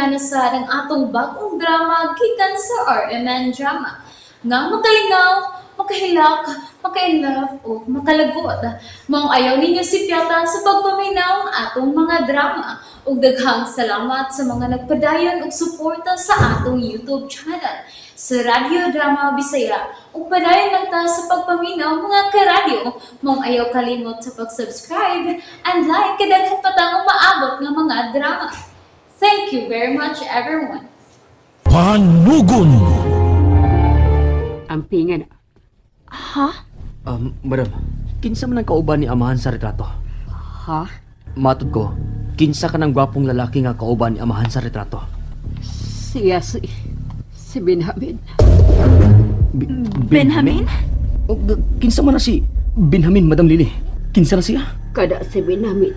kanasad ang atong bagong drama gikan sa RMN Drama. Nga makalingaw, makahilak, maka-inlove, o makalagot. Maong ayaw ninyo si Piota sa pagpaminaw ang atong mga drama. Ug daghang salamat sa mga nagpadayon ug suporta sa atong YouTube channel sa Radio Drama Bisaya. Ug padayon lang ta sa pagpaminaw mga karadyo. Maong ayaw kalimot sa pag-subscribe and like kadaghan pa tang maabot nga mga drama. Thank you very much everyone. Panugon! Ampingan. Ha? Madam, kinsa man ang kauban ni amahan sa retrato? Ha? Matod ko, kinsa ka ng gwapong lalaki nga kauban ni amahan sa retrato? Siya si Benjamin. Benjamin? Kinsa man na si Benjamin, Madam Lily? Kinsa na siya? Kada si Benjamin.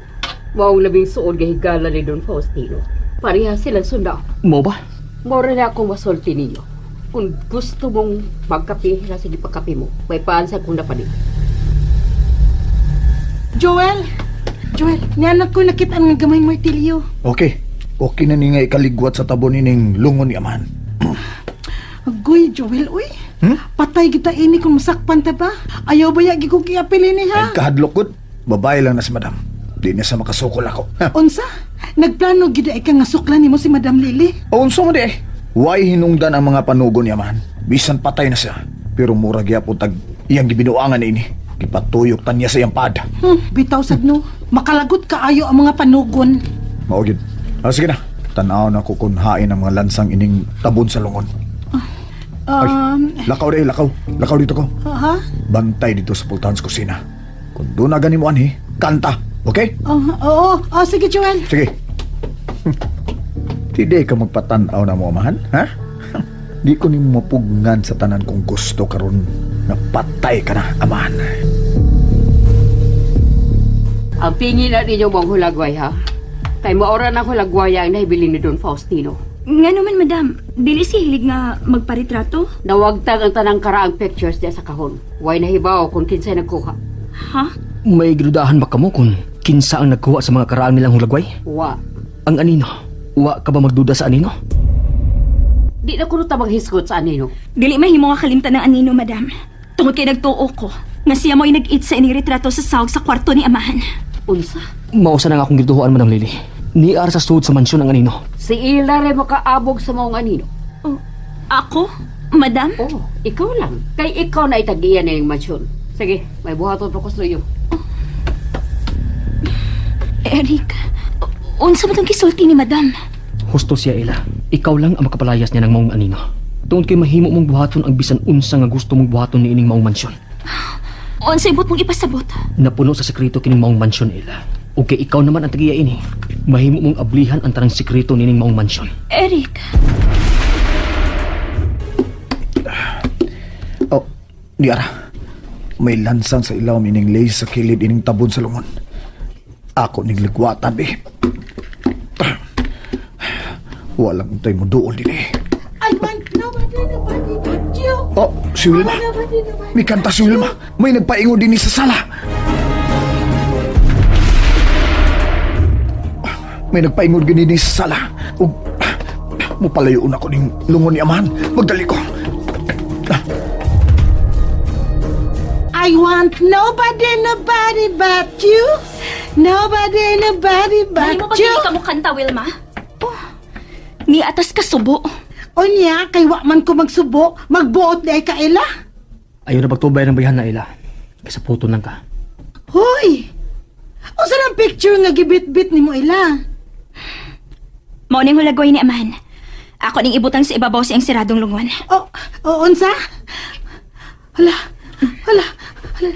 Maong labing suod gahigala ni Don Faustino. Pareha silang sunda. Mo ba? Mora na akong masulti ninyo. Kung gusto mong magkape, na sige pagkape mo. May paansa kung napanin. Joel, nianak ko nakita ang gamay martilyo. Okay na ni nga ikaligwat sa tabon ining lungon ni amahan. Agoy, Joel, uy. Patay kita ini kung masakpan ta ba? Ayaw ba yagi ko kiapil ini ha? Ay kahadlok gud, babae lang na si madam. Di na sa makasukol ako. Unsa? Nagplano gid ay ka nga suklan nimo si Madam Lily? O unsa mo di eh? Why hinungdan ang mga panugon ni amahan? Bisan patay na siya. Pero mura gyapon tag iyang gibinuangan ini. Gipatuyok tan niya sa iyang pad. Bitaw sad no. Makalagot kaayo ang mga panugon. Mao gyud. Sige na. Tan-aw na ko kung hain ang mga lansang ining tabon sa lungon. Ay, lakaw de, lakaw. Lakaw dito ko. Ha? Bantay dito sa pultahan sa kusina. Kung doon na ganin mo anhi, kanta. Okay? Oo. Sige, Joel. Sige. Hindi ka magpatanaw na mo, amahan, ha? Di ko ni mapugngan sa tanan kung gusto karon na patay ka na, amahan. Ang pingin na ninyo mong hulagway, ha? Kay maora na hulagway ang nahibili ni Don Faustino. Nga naman, madam. Dili si hilig nga magparitrato? Nawagtag ang tanang karaang pictures niya sa kahon. Way nahibaw kung kinsay nagkuha. Ha? May gidudahan ba kamo kung kinsa ang nagkuha sa mga karaang nilang hulagway? Wa. Ang anino? Wa ka ba magduda sa anino? Di na kuno ta maghisgot sa anino. Dili mahimo nga kalimtan ng anino, madam. Tungod kay nagtuo ko nga siya mo'y nag-eat sa ining retrato sa sahog sa kwarto ni amahan. Unsa? Mausa na nga akong giduhuan, Madam Lily. Niar sa sud sa mansyon ang anino. Si Ila rin makaabog sa maong anino. Oh, ako? Madam? Oh, ikaw lang. Kay ikaw na itagiyan na yung mansyon. Sige, may buhaton pa ko sa iyo. Eric, unsa ba itong kisulti ni madam? Husto siya, Ila. Ikaw lang ang makapalayas niya ng maong anino. Tungod kay mahimo mong buhaton ang bisan unsa nga gusto mong buhaton ni ining maong mansyon. Unsa ibot mong ipasabot? Napuno sa sekreto kining maong mansyon, Ila. O kay ikaw naman ang tagiya ini, mahimo mong ablihan ang tanang sekreto nining maong mansyon. Eric. Oh, Diara. May lansang sa ilaw ining lace sa kilid ining tabon sa lungon. Ako ning ligwatan, be. Walang tay mo dool din eh. I want nobody but you. Oh, si Wilma. May kanta si Wilma. May nagpaingo din sa sala. May nagpaingo din sa sala. Ug mupalayoon ako ning lungon ni amahan. Magdali ko. I want nobody but you. Nobody Mahimo but ba you. dili ka mo kanta, Wilma? Ni atas ka subo. Unya, kay wa man ko magsubo, magbuot di ay kaila. Ayaw na pagtubay ng bayhan na, Ila. Kasi puto nang ka. Hoy! Usa ang picture nga gibit-bit nimo ila? Mao ning hulagway ni amahan. Ako ning ibutang sa ibabaw siyang siradong lungon. Unsa? Hala,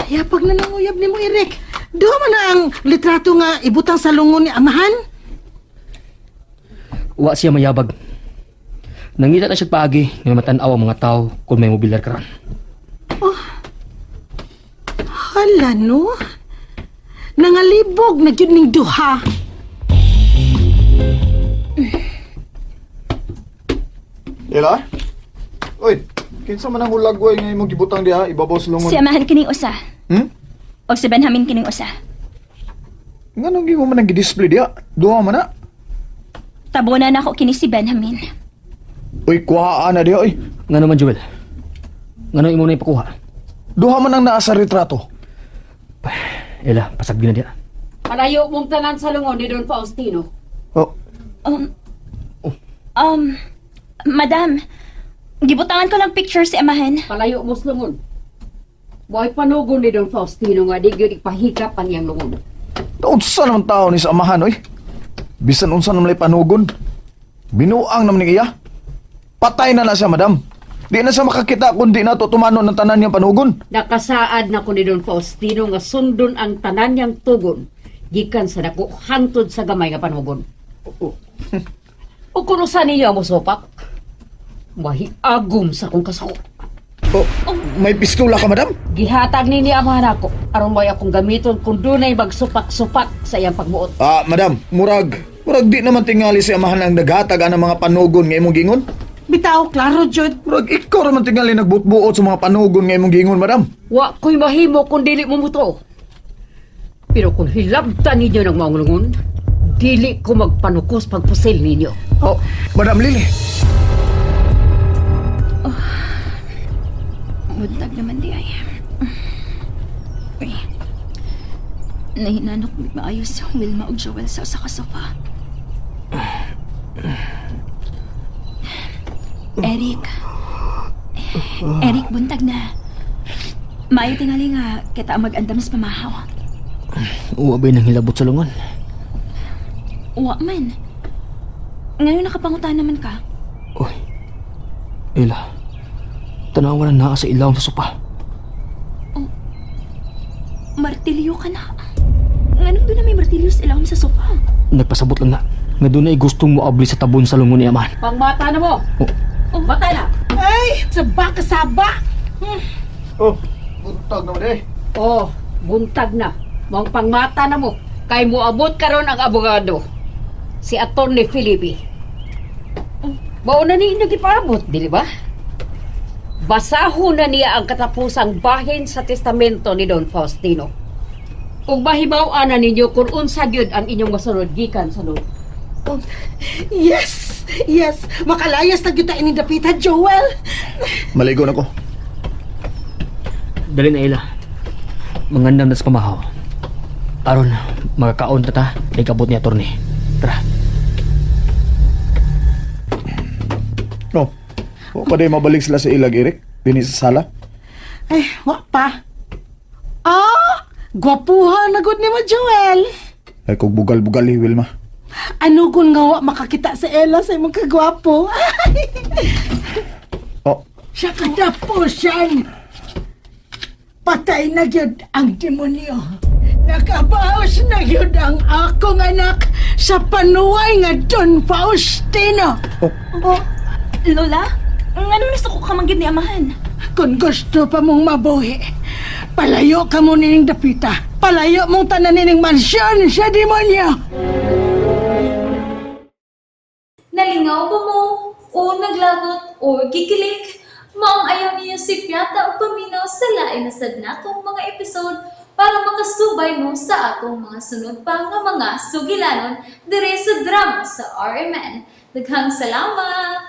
yapag na nanguyab nimo Eric. Duha man na ang litrato nga ibutang sa lungon ni amahan. Wa siya mayabag. Nangita na siya paagi nga matanaw ang mga tao kung may mobilyar karon. Hala no? Nangalibog na jud ning duha. Ila? Oy, kinsa man ang hulagway nga imong gibutang diha ibabaw sa lungon? Si amahan kining usa. O si Benjamin kining usa. Nganong gi mo man ang gi-display diha? Duha man na. tabunan ako kini si Benjamin. Uy, kuhaan na di, oy. Nga naman, Joel. Nga naman imo na ipakuha. Duha man ang naa sa retrato. Ela, pasagdi na diya. Palayo mong tanan sa lungon ni Don Faustino. Oh, Madam, gibutangan ko lang picture si amahan. Palayo mo sa lungon. Buhay panugon ni Don Faustino nga di gyud ipahikap ang iyang lungon. unsa naman tao ni sa amahan, oy. Bisan unsa naman lay panugon. Binuang naman ni iya. Patay na siya, madam. Di na siya makakita kundi na to tumano ng tanan niyang panugon. Nakasaad na ko ni Don Faustino nga sundon ang tanan niyang tugon gikan sa dako hangtod sa gamay nga panugon. O kuno sa niya mo sopak? Mahiagom sa kong kasako. Oh, may pistola ka, madam? Gihatag ni niya amahan ako aron may akong gamiton kung dunay magsupak-supak sa iyang pagbuot. Ah, madam, murag di naman tingali si amahan ang naghatag ang mga panugon nga imong gingon. Bitaw, klaro, Jud. Murag ikaw naman tingali nagbutbuot sa mga panugon nga imong gingon, madam. Wa ko'y mahimo kung dili mo muto. Pero kung hilabtan ninyo ng maunglungon, dili ko magpanukos pagpusil ninyo. Oh, madam Lily. Buntag naman di ay. Uy. Nahinanok maayos si Wilma ug Joel sa usa ka sofa. Eric, buntag na. Maayo tingali nga kita mag-andam sa pamahaw. Uwa ba'y nang hilabot sa lungon? Wa man. Ngayon nakapangutan naman ka. Uy, Ela, tanawan na naa sa ilaw sa sopa. Martilyo ka na. Nganong doon na may martilyo sa ilawom sa sofa? Nagpasabot lang na, nga doon ay gustong moabli sa tabon sa lungon ni Amahan. Pangmata na mo! Mata na! Ay, saba ka saba. Oh, buntag naman eh. Oh, buntag na. Mong pangmata na mo. Kay mo abot karon ang abogado. Si Atty. Felipe. Mauna ni nagipaabot, dili ba? Basahon na niya ang katapusang bahin sa testamento ni Don Faustino. Ug mahibaw-an na ninyo kung unsa gyud ang inyong masunod gikan sa loob. Yes, yes. Makalayas na kita inidapita, Joel. Maligo na ko. Dali na Ela. Mangandam na sa pamahaw. Aron, magkakaon ta na ikabot ni Atty. Tara. No. O pa din mabalik sila sa ilag, Eric. Dini sa sala. Ay, wa pa. Ah, gwapuhan na gud ni mo, Joel. Ay, kung bugal-bugal ni Wilma. Ano kung nga wa makakita sa Ella sa imong kagwapo? Oh, Siya katapusan. Patay na gyud ang demonyo. Nakabaos na gyud ang akong anak sa panuway nga Don Faustino. Oh, Lola? Ngano gusto ko ka manggid ni amahan? Kung gusto pa mong mabuhi, palayo ka mo nining dapita. Palayo mong tanan nining mansyon sa demonyo. Nalingaw ba mo? O naglagot? O kikilig? Maong ayaw niya si Piata o paminaw sa lain na sadnakong mga episode para makasubay mo sa atong mga sunod pa nga mga sugilanon dire sa drama sa RMN. Daghang salamat!